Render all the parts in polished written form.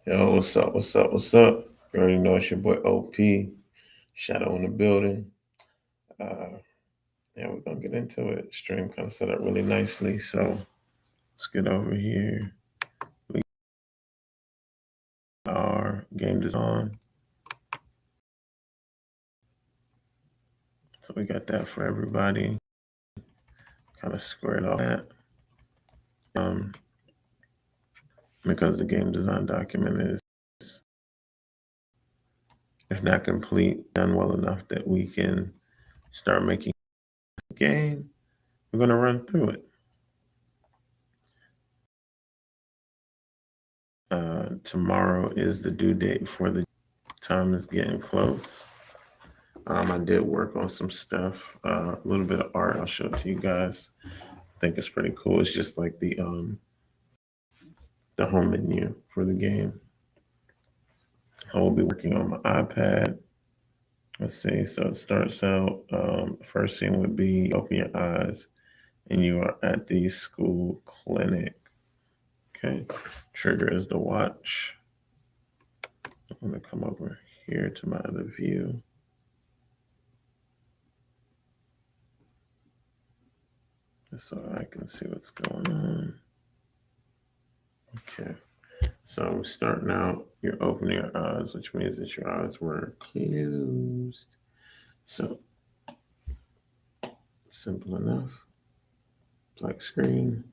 Yo, what's up? What's up? What's up? You already know it's your boy OP, Shadow in the building. Uh, yeah, we're gonna get into it. Stream kind of set up really nicely, so let's get over here. We got our game design, so we got that for everybody. Kind of squared all that. Um, because the game design document is, if not complete, done well enough that we can start making the game. We're gonna run through it. Tomorrow is the due date for the time is getting close. I did work on some stuff, a little bit of art. I'll show it to you guys. I think it's pretty cool. It's just like the home menu for the game. I will be working on my iPad. Let's see. So it starts out. First scene would be open your eyes, and you are at the school clinic. Okay. Trigger is the watch. I'm gonna come over here to my other view. Just so I can see what's going on. Okay. So we're starting out, you're opening your eyes, which means that your eyes were closed. So simple enough. Black screen.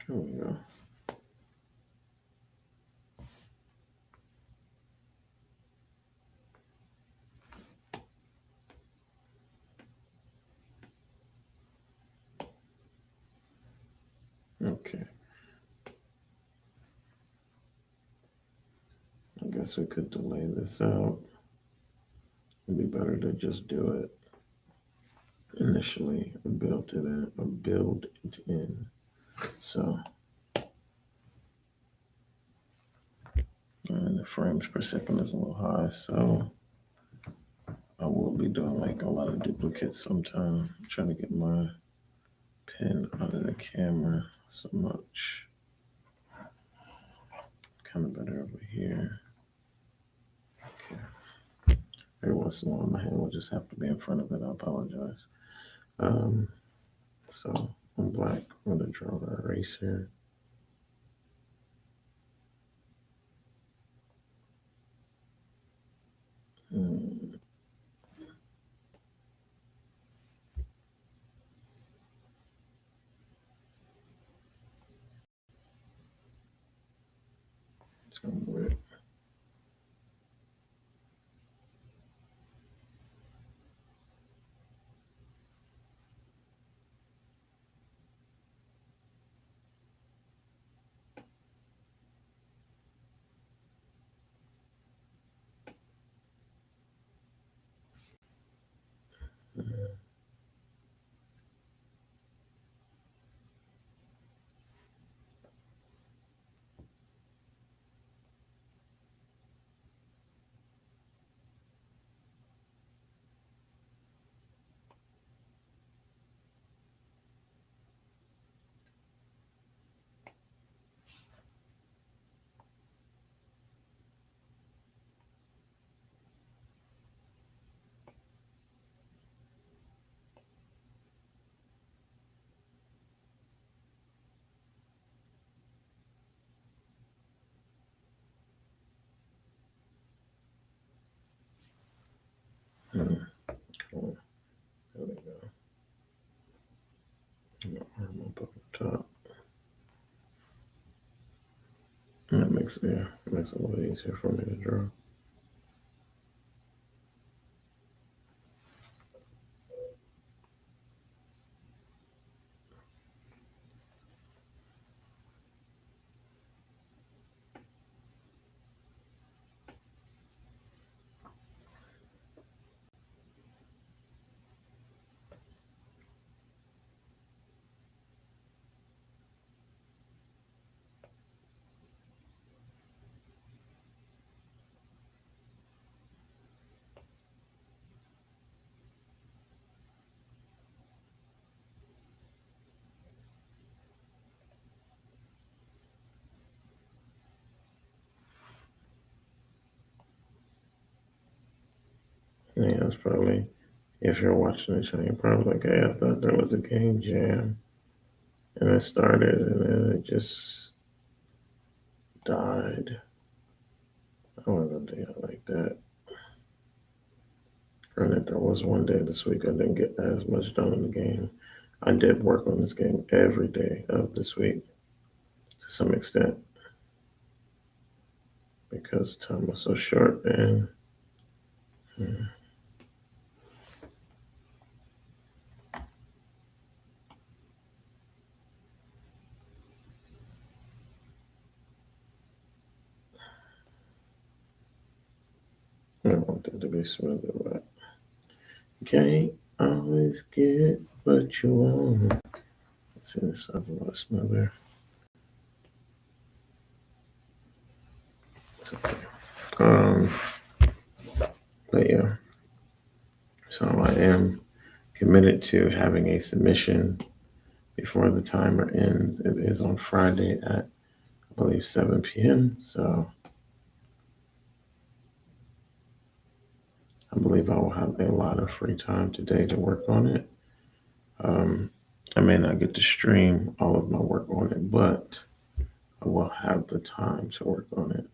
There we go. Okay. I guess we could delay this out. It'd be better to just do it initially, build it in. So, and the frames per second is a little high, so I will be doing like a lot of duplicates sometime. I'm trying to get my pen out of the camera so much. Kind of better over here. Okay. Every once in a while, my hand will just have to be in front of it. I apologize. So on black, I'm going to draw the eraser. Hmm. It's going to work. Cool. There we go. Arm up the top. And that makes it makes it a little easier for me to draw. Yeah, it's probably, if you're watching the channel, you're probably like, hey, I thought there was a game jam. And it started and then it just died. I wasn't doing it like that. Granted, there was one day this week I didn't get as much done in the game. I did work on this game every day of this week to some extent because time was so short and I want it to be smoother, but you can't always get what you want. Let's see, this sounds a lot smoother. It's okay. But yeah, so I am committed to having a submission before the timer ends. It is on Friday at, I believe, 7 p.m. So I believe I will have a lot of free time today to work on it. I may not get to stream all of my work on it, but I will have the time to work on it.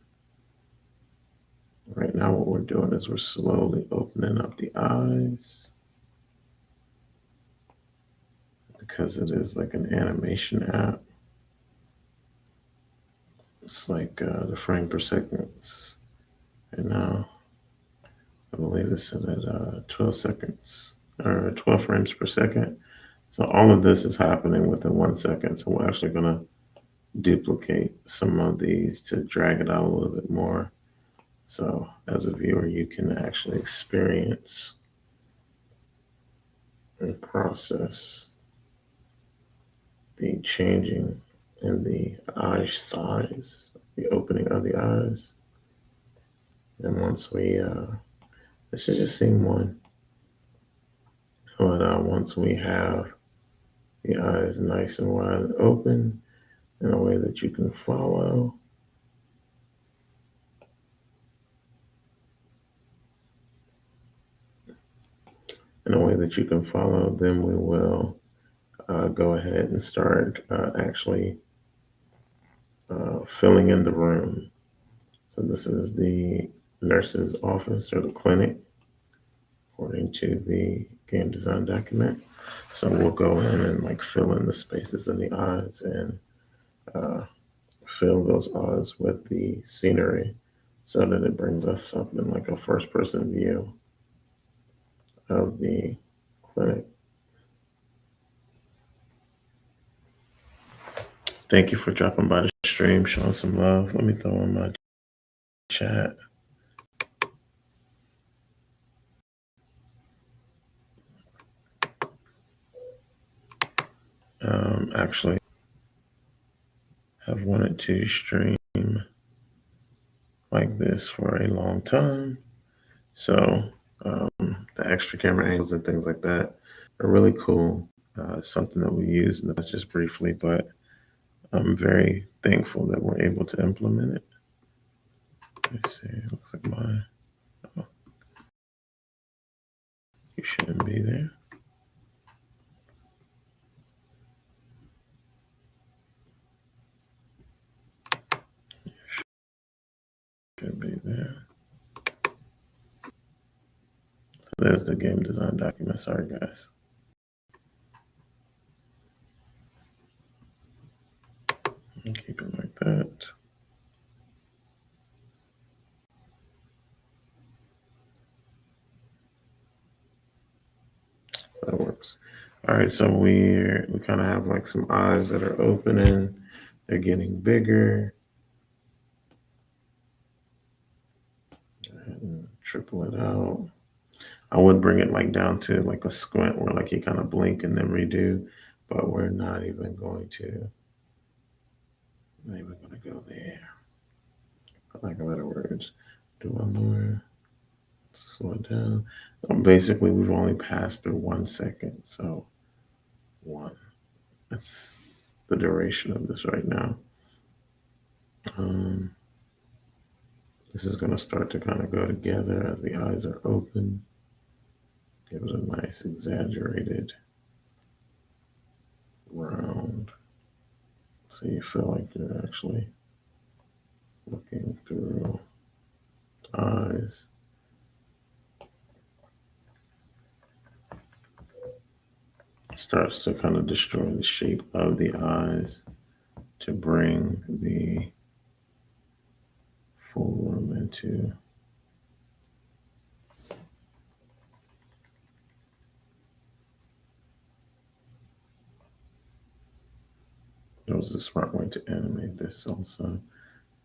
Right now, what we're doing is we're slowly opening up the eyes because it is like an animation app. It's like the frame per second. And now I believe it's at 12 seconds or 12 frames per second. So all of this is happening within 1 second. So we're actually going to duplicate some of these to drag it out a little bit more. So as a viewer, you can actually experience and process the changing in the eye size, the opening of the eyes. And once we, this should just seem one. But once we have the eyes nice and wide open in a way that you can follow, then we will go ahead and start actually filling in the room. So this is the nurse's office or the clinic, according to the game design document. So we'll go in and like fill in the spaces in the eyes and uh, fill those eyes with the scenery so that it brings us up in like a first person view of the clinic. Thank you for dropping by the stream, showing some love. Let me throw in my chat. Actually, have wanted to stream like this for a long time. So the extra camera angles and things like that are really cool. Something that we use in the past just briefly, but I'm very thankful that we're able to implement it. Let's see, it looks like mine. Oh, you shouldn't be there. Should be there. So there's the game design document. Sorry, guys. And keep it like that. That works. All right, so we kind of have like some eyes that are opening. They're getting bigger. And triple it out. I would bring it like down to like a squint where like you kind of blink and then redo, but we're not even going to. Not even going to go there. For lack of better words, do one more. Slow it down. Basically, we've only passed through 1 second, so one. That's the duration of this right now. This is going to start to kind of go together as the eyes are open. Give it a nice exaggerated round. So you feel like you're actually looking through eyes. Starts to kind of destroy the shape of the eyes to bring the full room into there was a smart way to animate this also.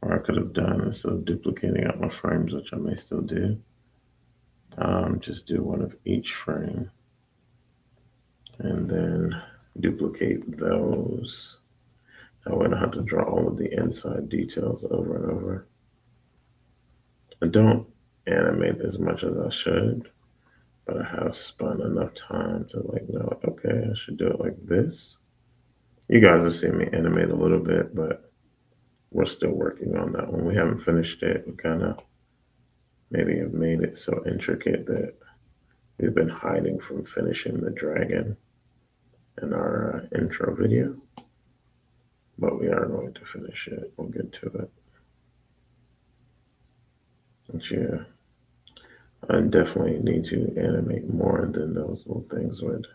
Or I could have done, instead of duplicating out my frames, which I may still do, just do one of each frame and then duplicate those. That way I don't have to draw all of the inside details over and over. I don't animate as much as I should, but I have spent enough time to like know, okay, I should do it like this. You guys have seen me animate a little bit, but we're still working on that one. We haven't finished it. We kind of maybe have made it so intricate that we've been hiding from finishing the dragon in our intro video, but we are going to finish it. We'll get to it. But yeah, I definitely need to animate more than those little things would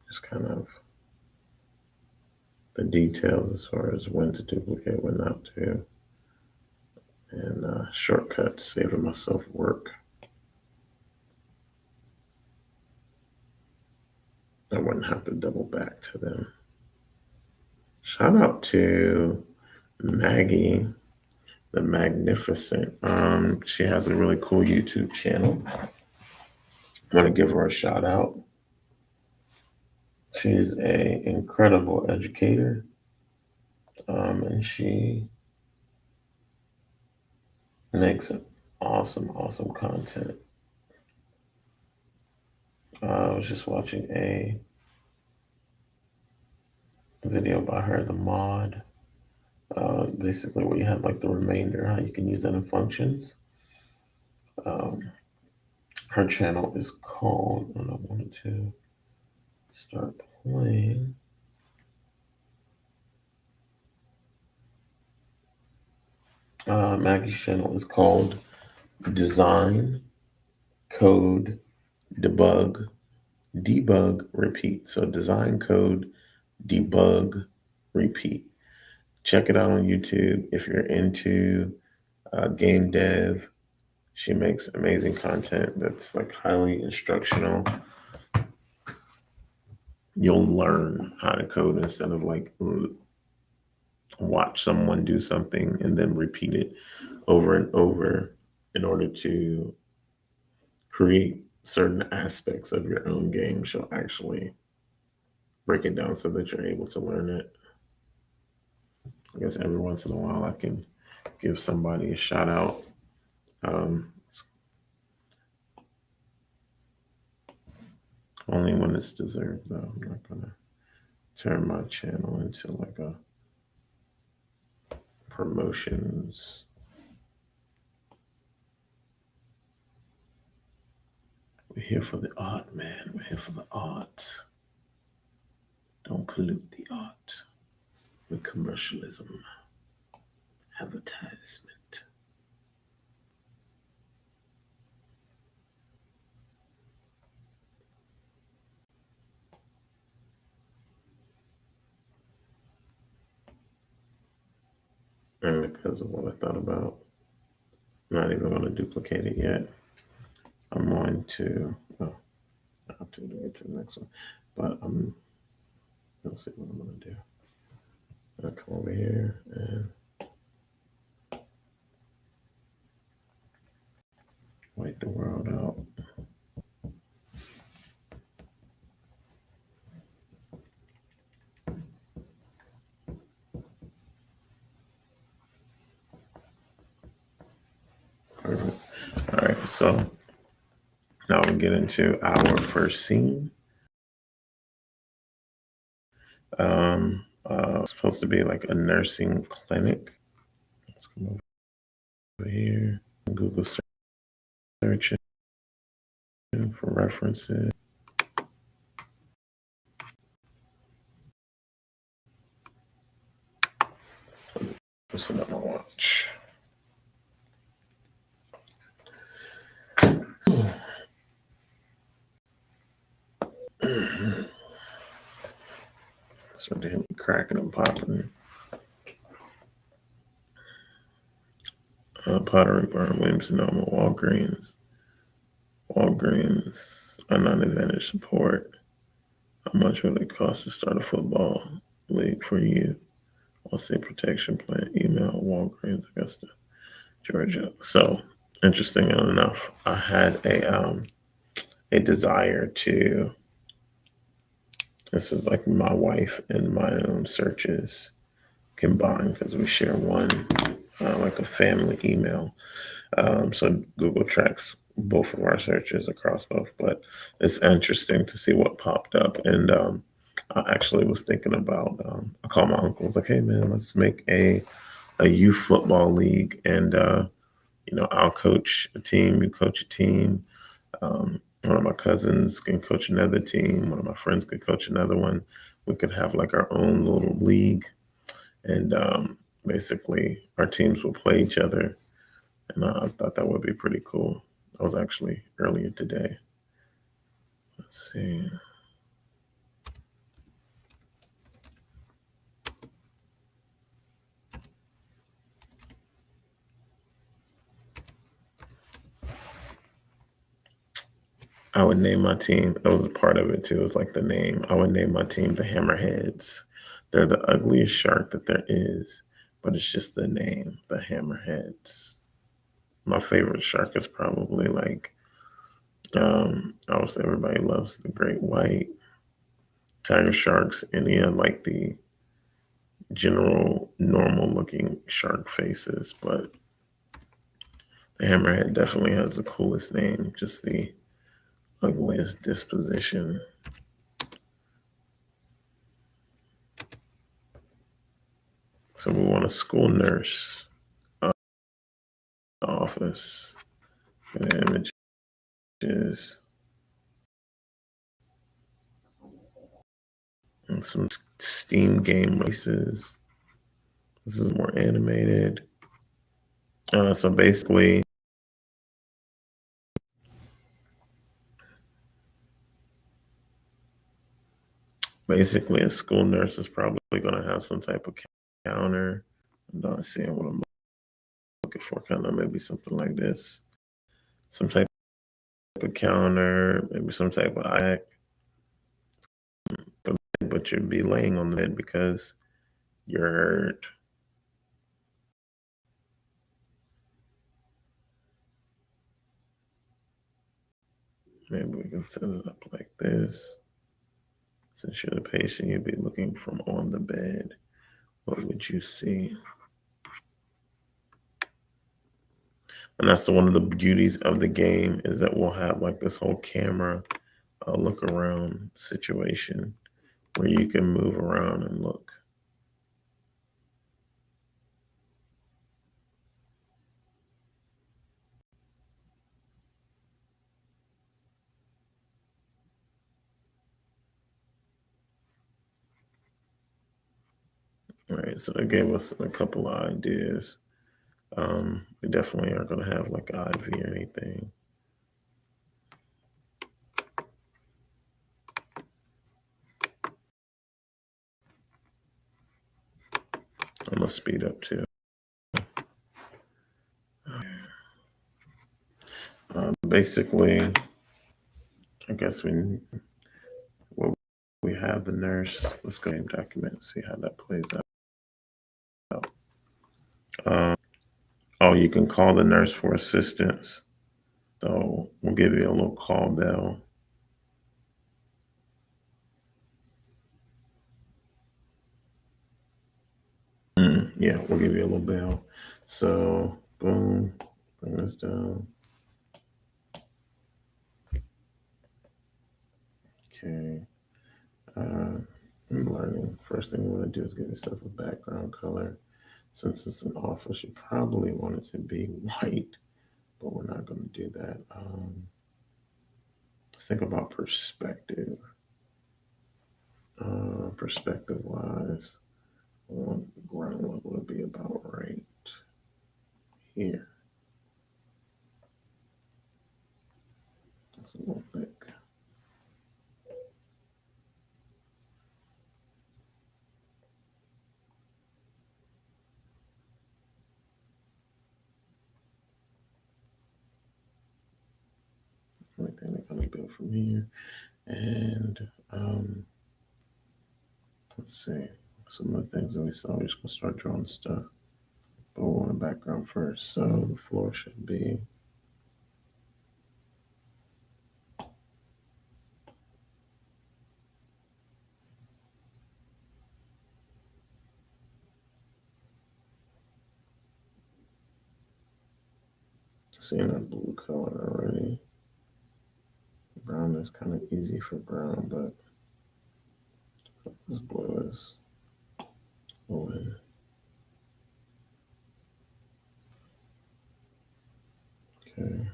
just kind of the details as far as when to duplicate, when not to, and shortcuts, saving myself work. I wouldn't have to double back to them. Shout out to Maggie the Magnificent. She has a really cool YouTube channel. I want to give her a shout out. She's a incredible educator, and she makes awesome content. I was just watching a video by her, the mod, basically where you have like the remainder, how you can use that in functions. Um, her channel is called, and I wanted to start playing. Maggie's channel is called Design Code Debug Repeat. So Design Code Debug Repeat. Check it out on YouTube if you're into game dev. She makes amazing content that's like highly instructional. You'll learn how to code instead of like watch someone do something and then repeat it over and over in order to create certain aspects of your own game. She'll actually break it down so that you're able to learn it. I guess every once in a while I can give somebody a shout out. It's only when it's deserved, though. I'm not gonna turn my channel into like a promotions. We're here for the art, man. We're here for the art. Don't pollute the art with commercialism, advertisement. And because of what I thought about, I'm not even going to duplicate it yet. I'm going to, oh, I have to get to the next one, but let's see what I'm going to do. I'll come over here and white the world out. Perfect. All right, so now we get into our first scene. It's supposed to be like a nursing clinic. Let's come over here, Google search it. for references. Listen up my watch. So they hit me cracking and popping. Pottery Barn, Williams-Sonoma, Walgreens. Walgreens, a non-advantage support. How much would it cost to start a football league for you? Allstate Protection Plan, email Walgreens, Augusta, Georgia. So interesting enough, I had a desire to. This is like my wife and my own searches combined because we share one, like a family email. So Google tracks both of our searches across both, but it's interesting to see what popped up. And I actually was thinking about, I called my uncle, I was like, hey man, let's make a youth football league. And, I'll coach a team, you coach a team. One of my cousins can coach another team. One of my friends could coach another one. We could have like our own little league. And basically, our teams will play each other. And I thought that would be pretty cool. I was actually earlier today. Let's see. I would name my team. That was a part of it too. It's like the name. I would name my team the Hammerheads. They're the ugliest shark that there is, but it's just the name, the Hammerheads. My favorite shark is probably like, obviously everybody loves the great white, tiger sharks, and like the general normal looking shark faces, but the Hammerhead definitely has the coolest name, just the ugliest disposition. So we want a school nurse office for the images and some Steam game races. This is more animated. So basically, a school nurse is probably going to have some type of counter. I'm not seeing what I'm looking for. Kind of maybe something like this. Some type of counter, maybe some type of act. But you'd be laying on the bed because you're hurt. Maybe we can set it up like this. Since you're the patient, you'd be looking from on the bed. What would you see? And that's one of the beauties of the game is that we'll have like this whole camera look around situation where you can move around and look. All right, so it gave us a couple of ideas. We definitely aren't going to have like IV or anything. I'm going to speed up too. Basically, I guess well, we have the nurse. Let's go and document and see how that plays out. Oh, you can call the nurse for assistance. So we'll give you a little call bell. Yeah, we'll give you a little bell. So boom, bring this down. Okay. I'm learning. First thing you want to do is give yourself a background color. Since it's an office, you probably want it to be white, but we're not going to do that. think about perspective. Perspective wise, on ground level would be about right here. That's a little thick. Right, then they're gonna build from here, and let's see some of the things that we saw. We're just gonna start drawing stuff, but we want a background first. So the floor should be seeing that blue color already. Brown is kind of easy for brown, but this blue is going. Okay.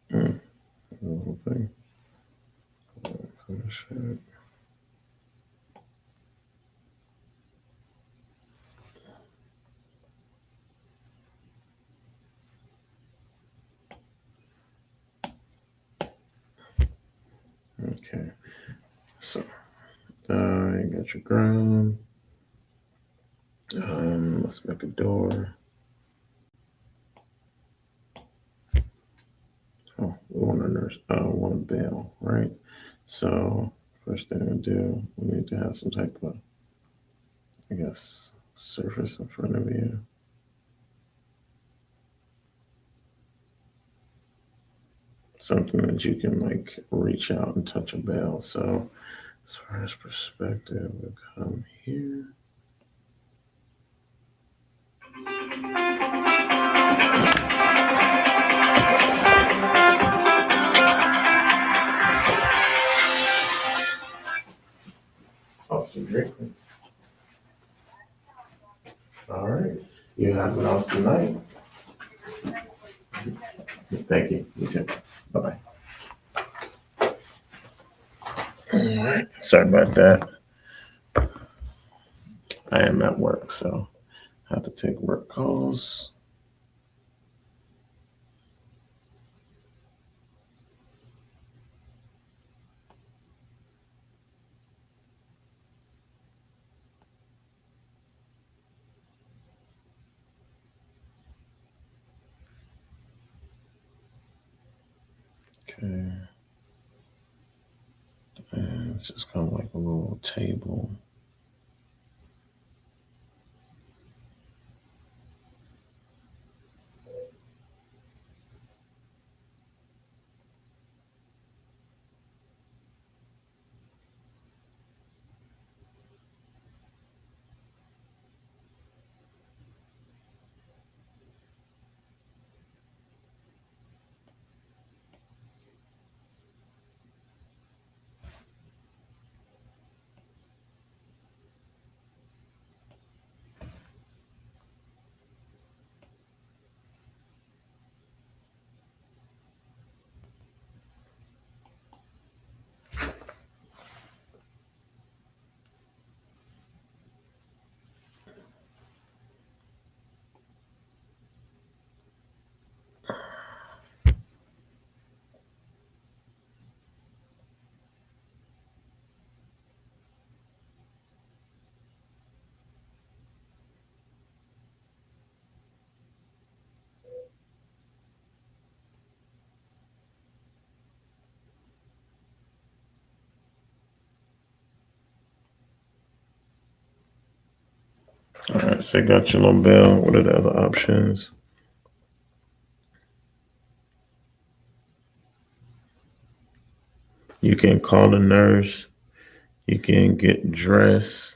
The whole thing. Finish it. Okay. So you got your ground. Let's make a door. Oh, we want a nurse. Want a bell, right? So first thing we do, we need to have some type of, I guess, surface in front of you. Something that you can like reach out and touch a bell. So as far as perspective, we come here. Oh, some drink. All right. You have an awesome night. Thank you. You too. Bye bye. All right. Sorry about that. I am at work, so I have to take work calls. Okay. And it's just kind of like a little table. All right, so you got your little bell. What are the other options? You can call the nurse. You can get dressed.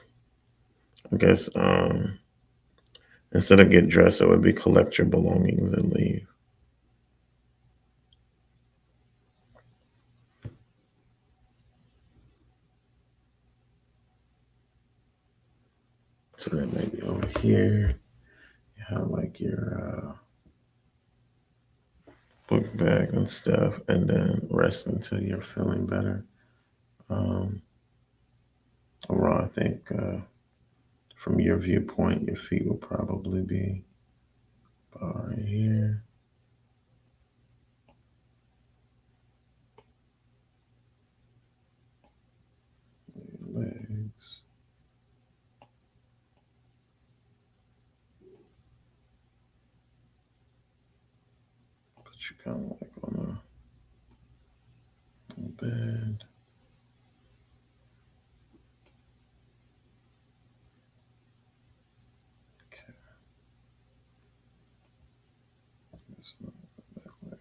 I guess instead of get dressed, it would be collect your belongings and leave. So that may be over here. You have like your book bag and stuff, and then rest until you're feeling better. Um, Overall, I think from your viewpoint, your feet will probably be about right here. Your legs. Put you kind of like on a bed. Okay, just not like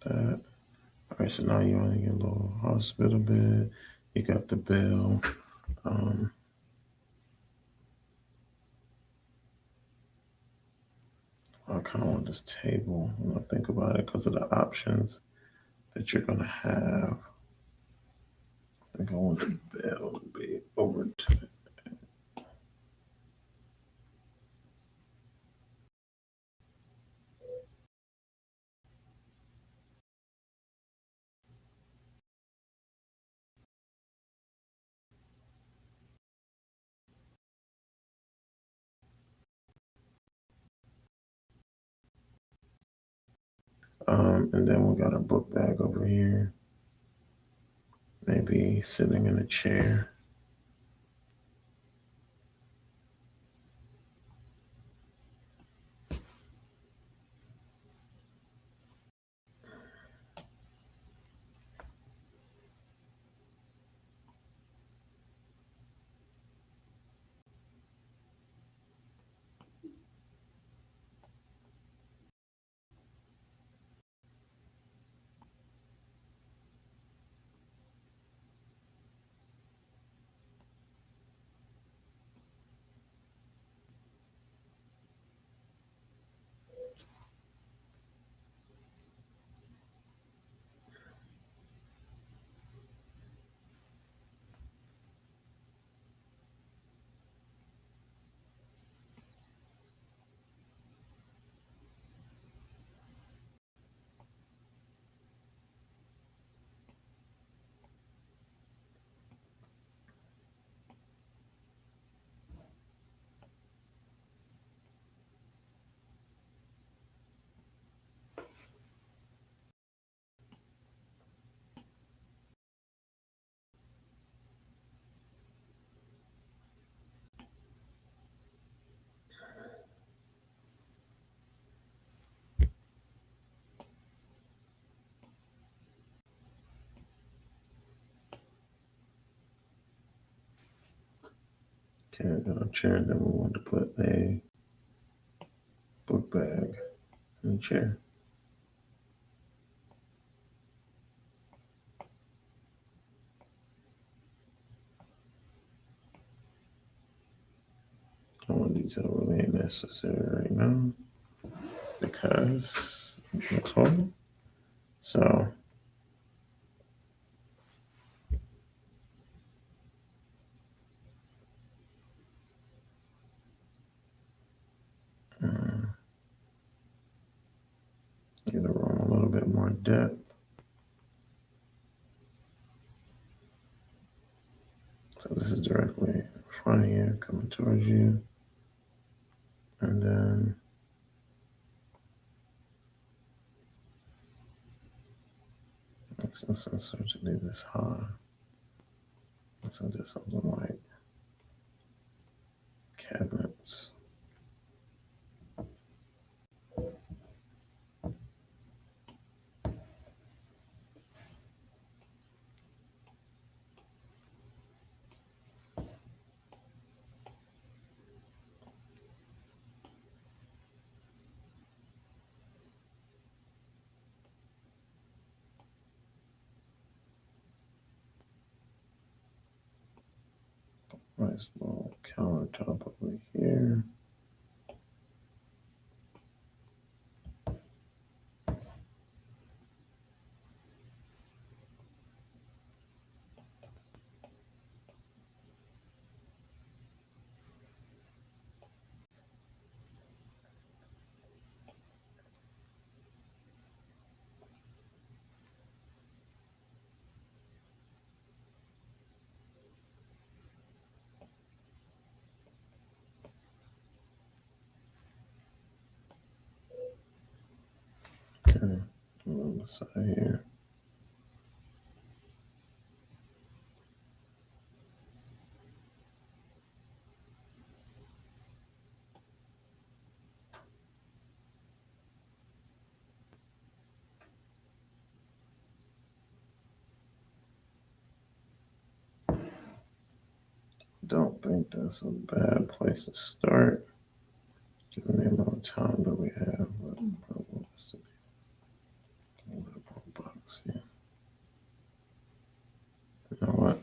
that. All right, so now you're on your little hospital bed. You got the bell. Um, I kind of want this table when I think about it because of the options that you're gonna have. I think I want the bell to be over to it. And then we got a book bag over here. Maybe sitting in a chair. Okay, got a chair. Then we want to put a book bag in the chair. All detail really ain't necessary right now because it looks horrible. So uh, give the room a little bit more depth. So this is directly in front of you, coming towards you, and then it's no sense to do this high. So do something like cabinets. Nice little countertop over here. the side here. Don't think that's a bad place to start, given the amount of time that we have. But I want this to be a little more boxy. You know what?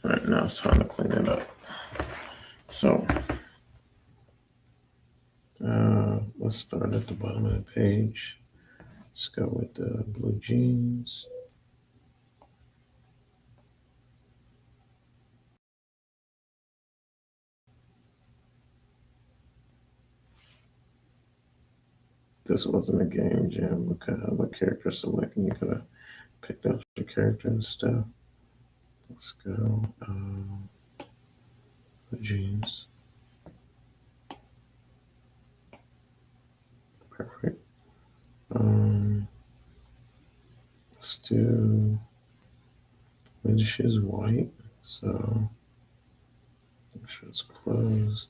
All right, now it's time to clean it up. So let's start at the bottom of the page. Let's go with the blue jeans. This wasn't a game jam. We could have a character select and you could have picked out your character and stuff. Let's go. The jeans. Perfect. Let's do. The shoe's white, so make sure it's closed.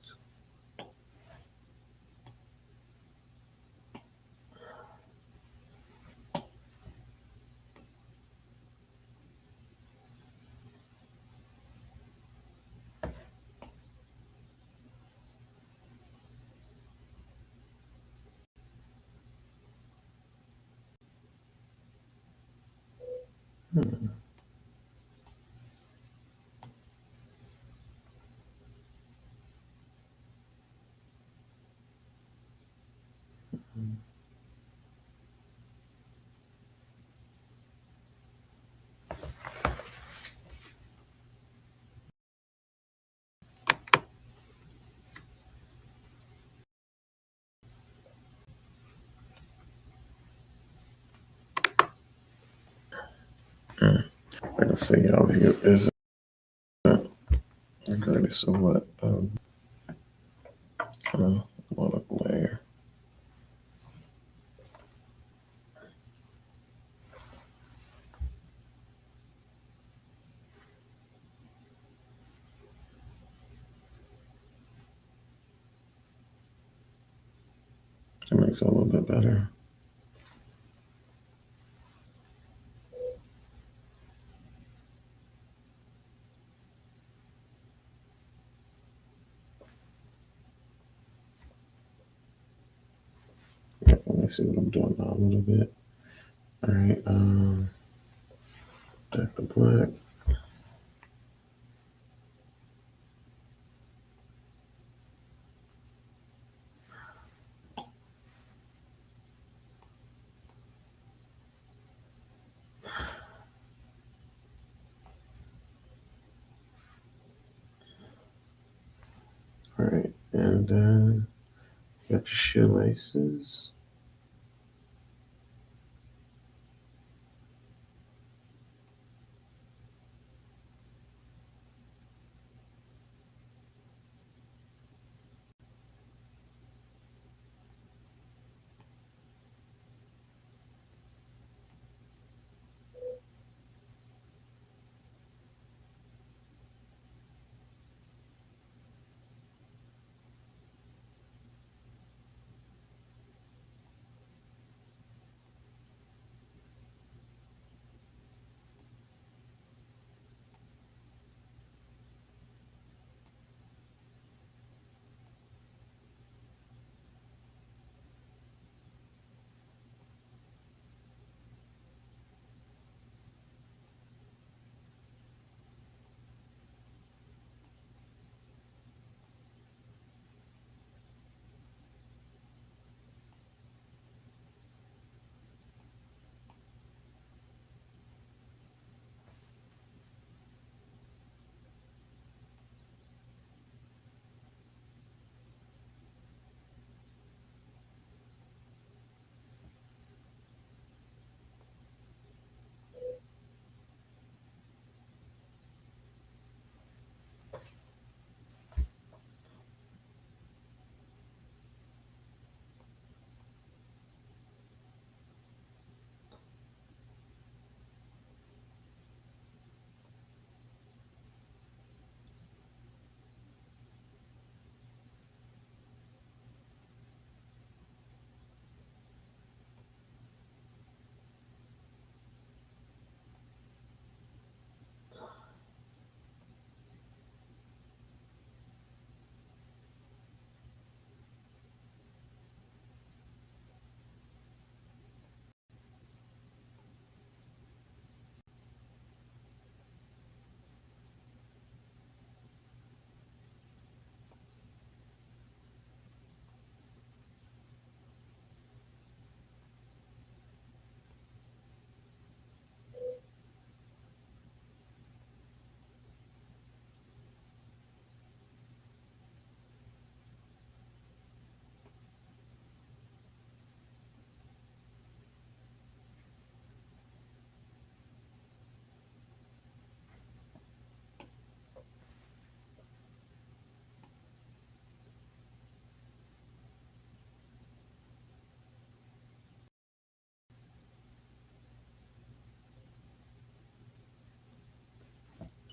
Hmm. I can see y'all view isn't regardless of what kind of want to layer. It makes it a little bit better. Yeah, let me see what I'm doing now a little bit. All right, back to black. All right, and then got your shoelaces.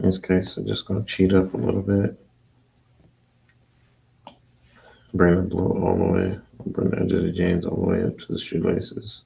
In this case, I'm just going to cheat up a little bit. Bring the blue all the way. Bring the edge of the jeans all the way up to the shoelaces.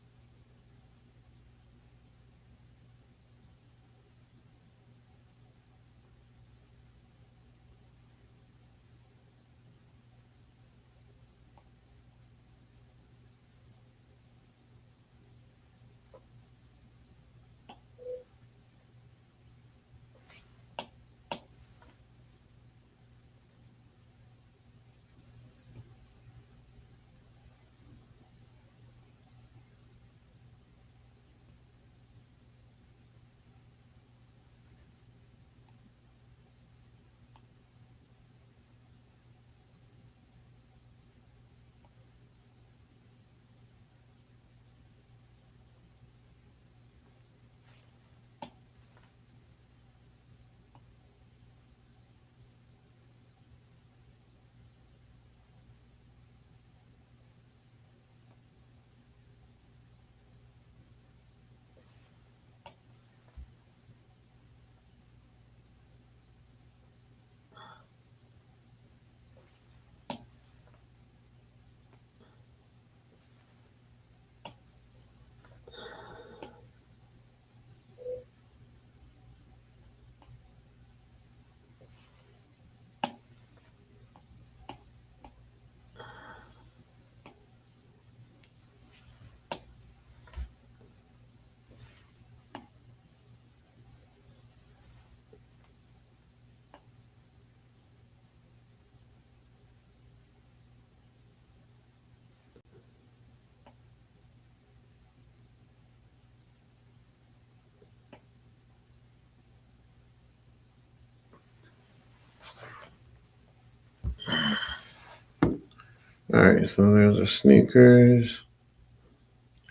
All right, so those are sneakers.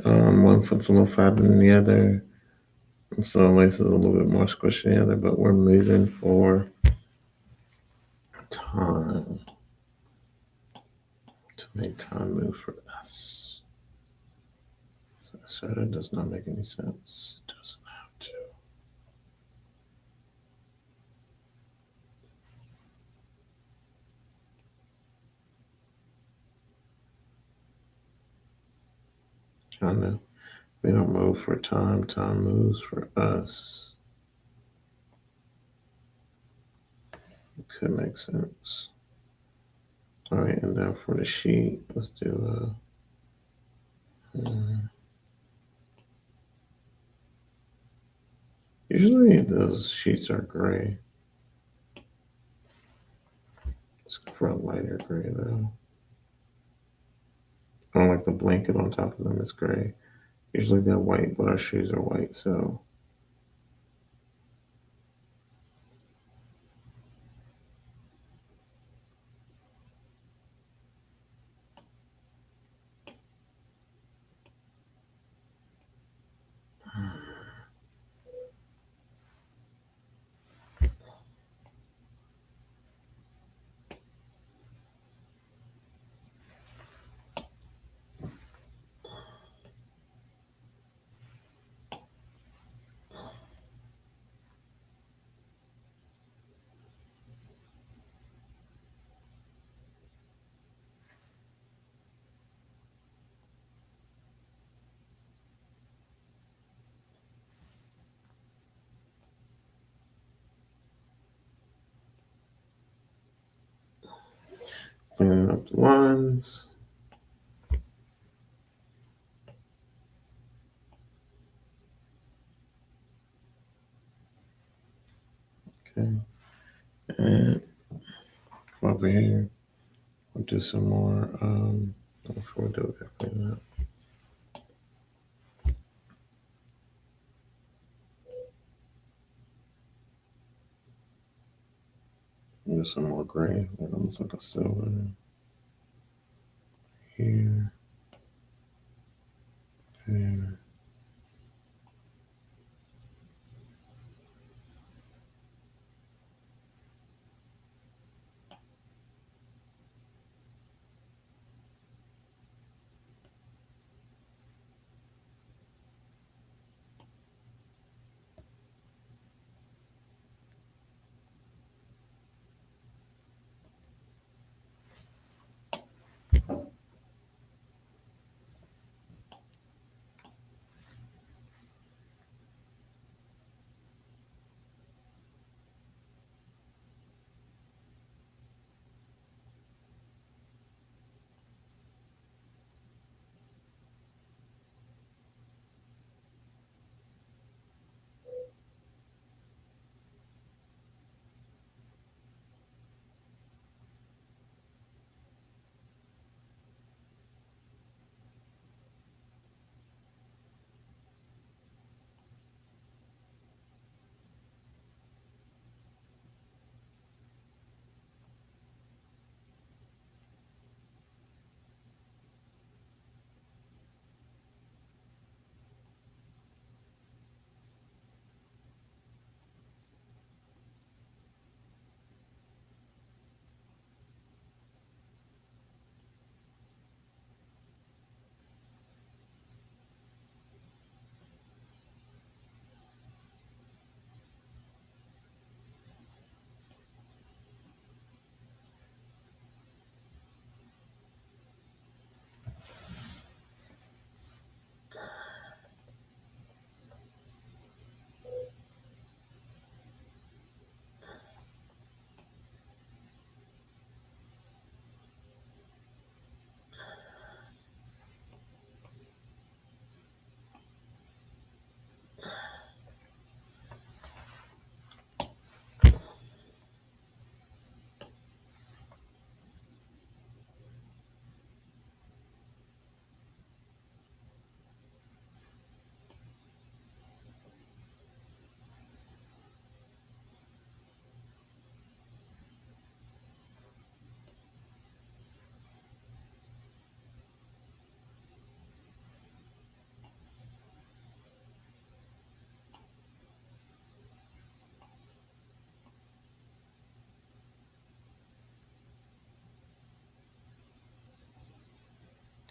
One foot's a little fatter than the other. So the lace is a little bit more squishy than the other, but we're moving for time to make time move for us. So that does not make any sense. It doesn't have to. I know. We don't move for time, time moves for us. It could make sense. All right, and then for the sheet, let's do usually those sheets are gray. Let's go for a lighter gray though. I don't like the blanket on top of them is gray. Usually they're white, but our shoes are white, so cleaning up the lines. Okay. And over here, we'll do some more. Before we do it, clean up. Do some more gray, almost like a silver here. There.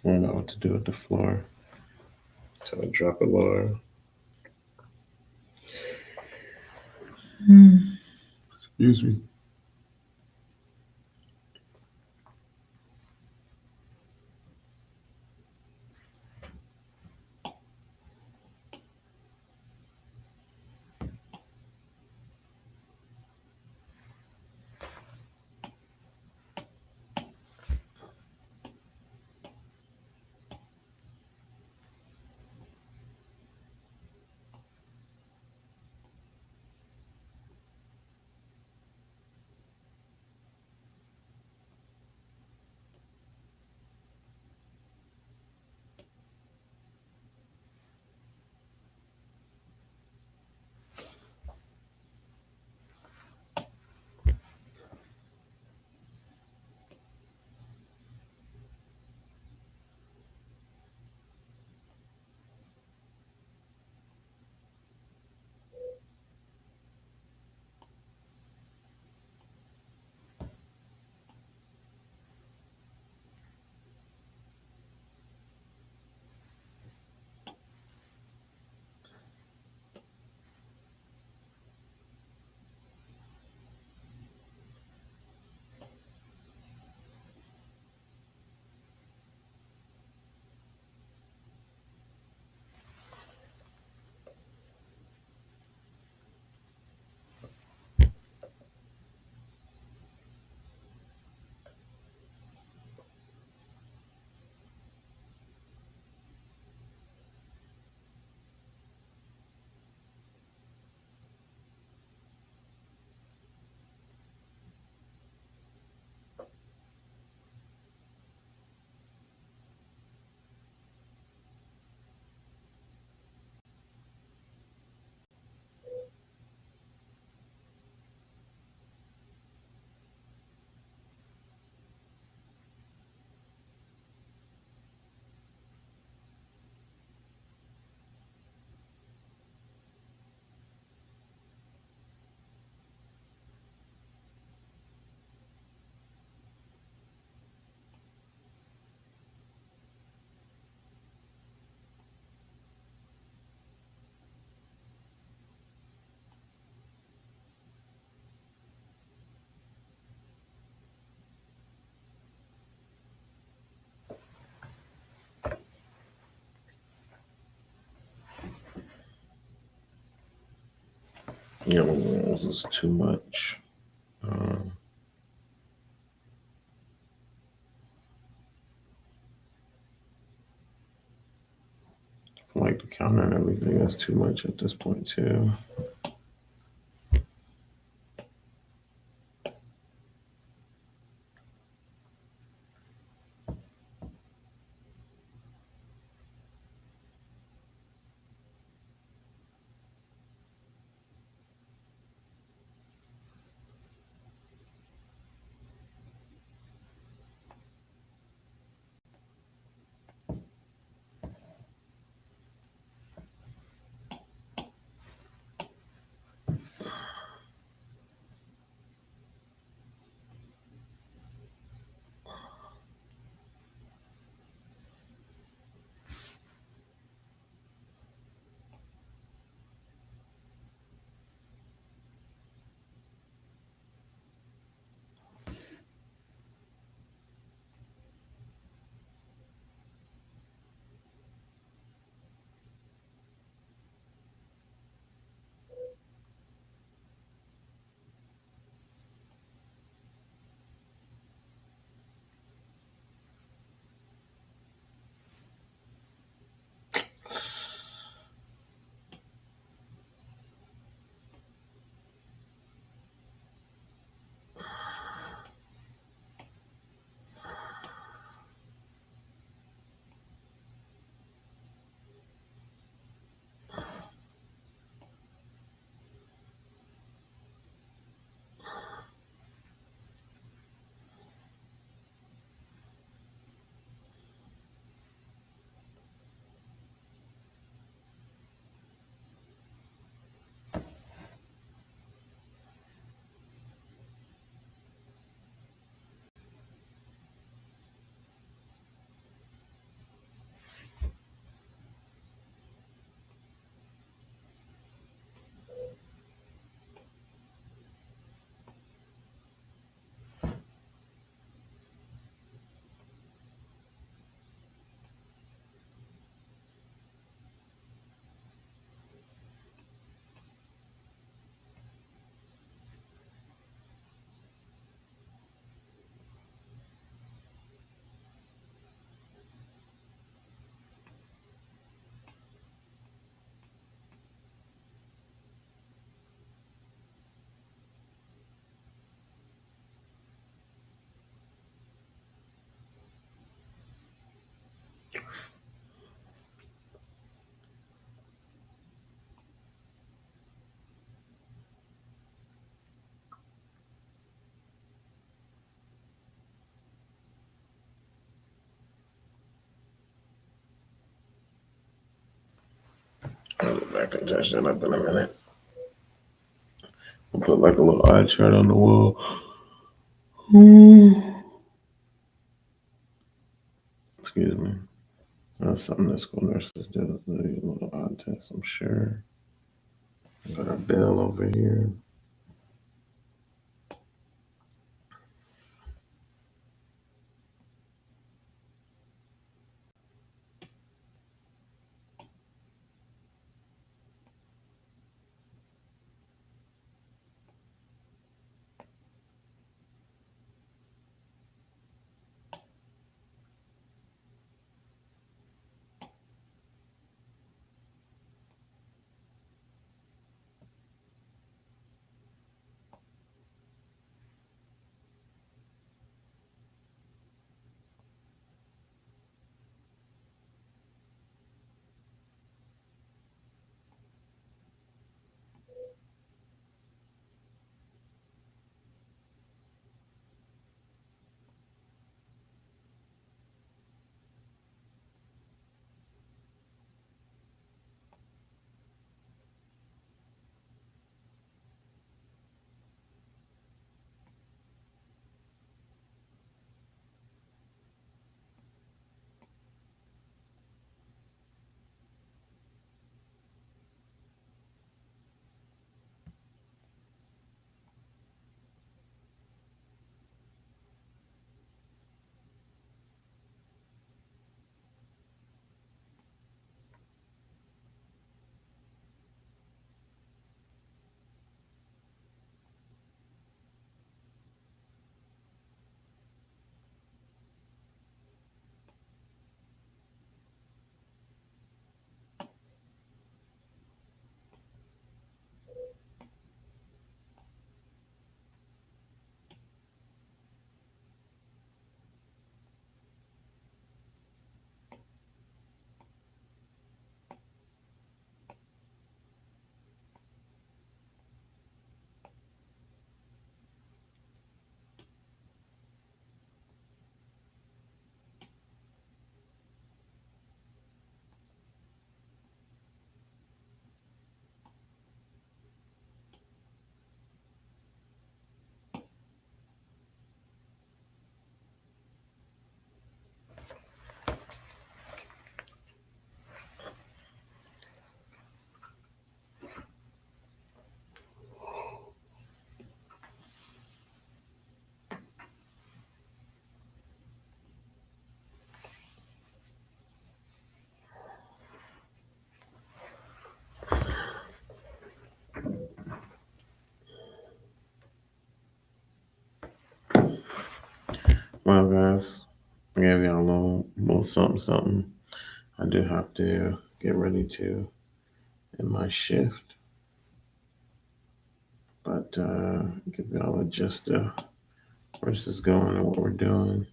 I don't know what to do with the floor. So I drop it lower. Excuse me. Yellow walls is too much. Um, like the counter and everything, that's too much at this point too. I'll go back and touch that up in a minute. I'll put like a little eye chart on the wall. Excuse me. That's something that school nurses do. A little eye test, I'm sure. Got a bell over here. Well, guys, I gave y'all a little something, something. I do have to get ready to in my shift, but give y'all a gist of where this is going and what we're doing.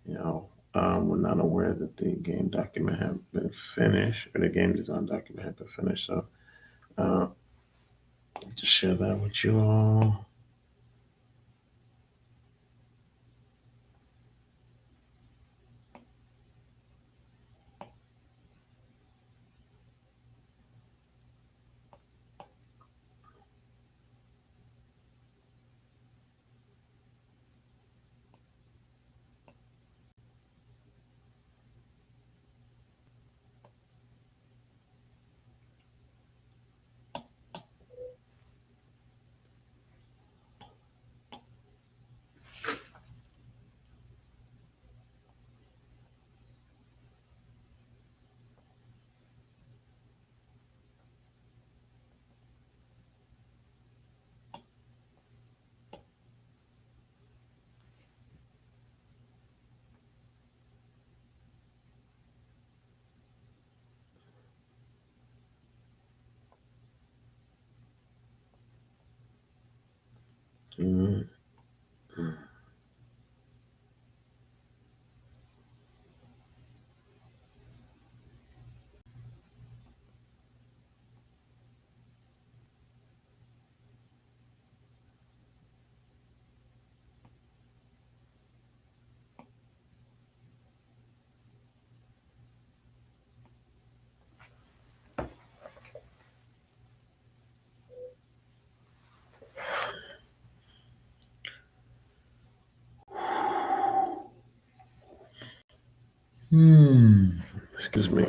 You know, we're not aware that the game document had been finished, or the game design document had been finished. So, uh, to share that with you all. Mhm. Excuse me.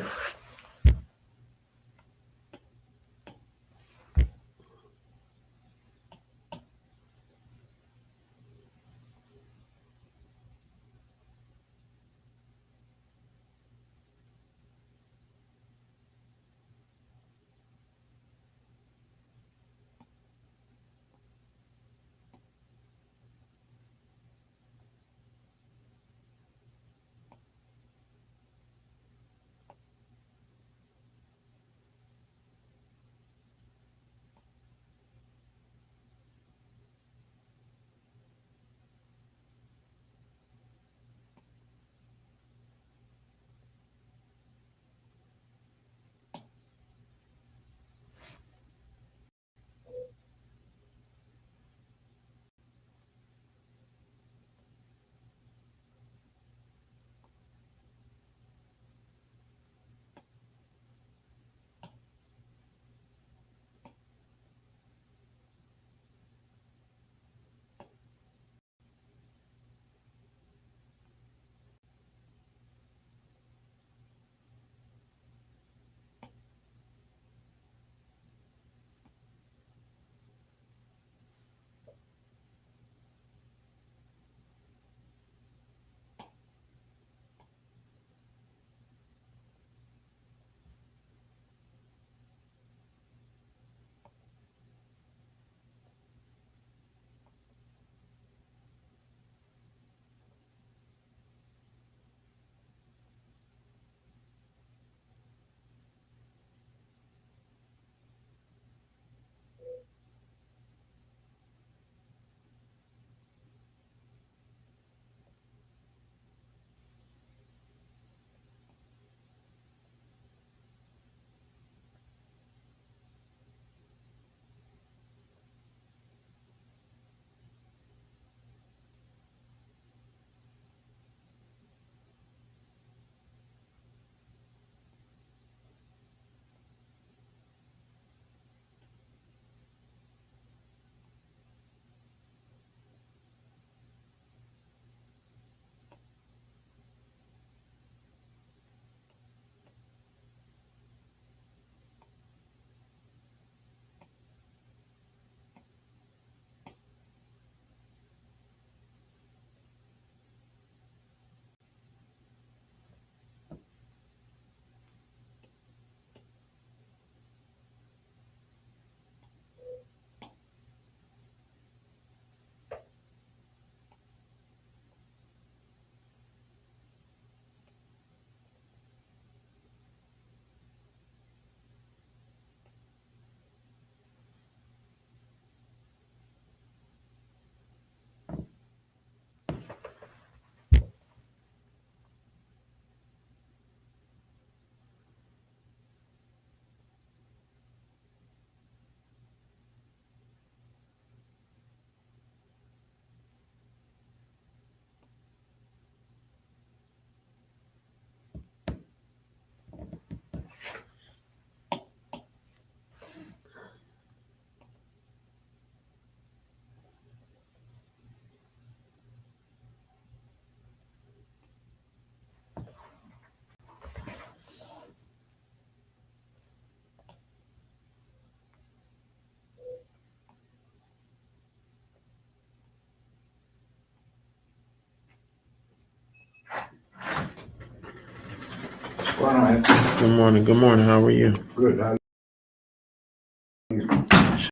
What's going on? Good morning. Good morning. How are you? Good. How are you?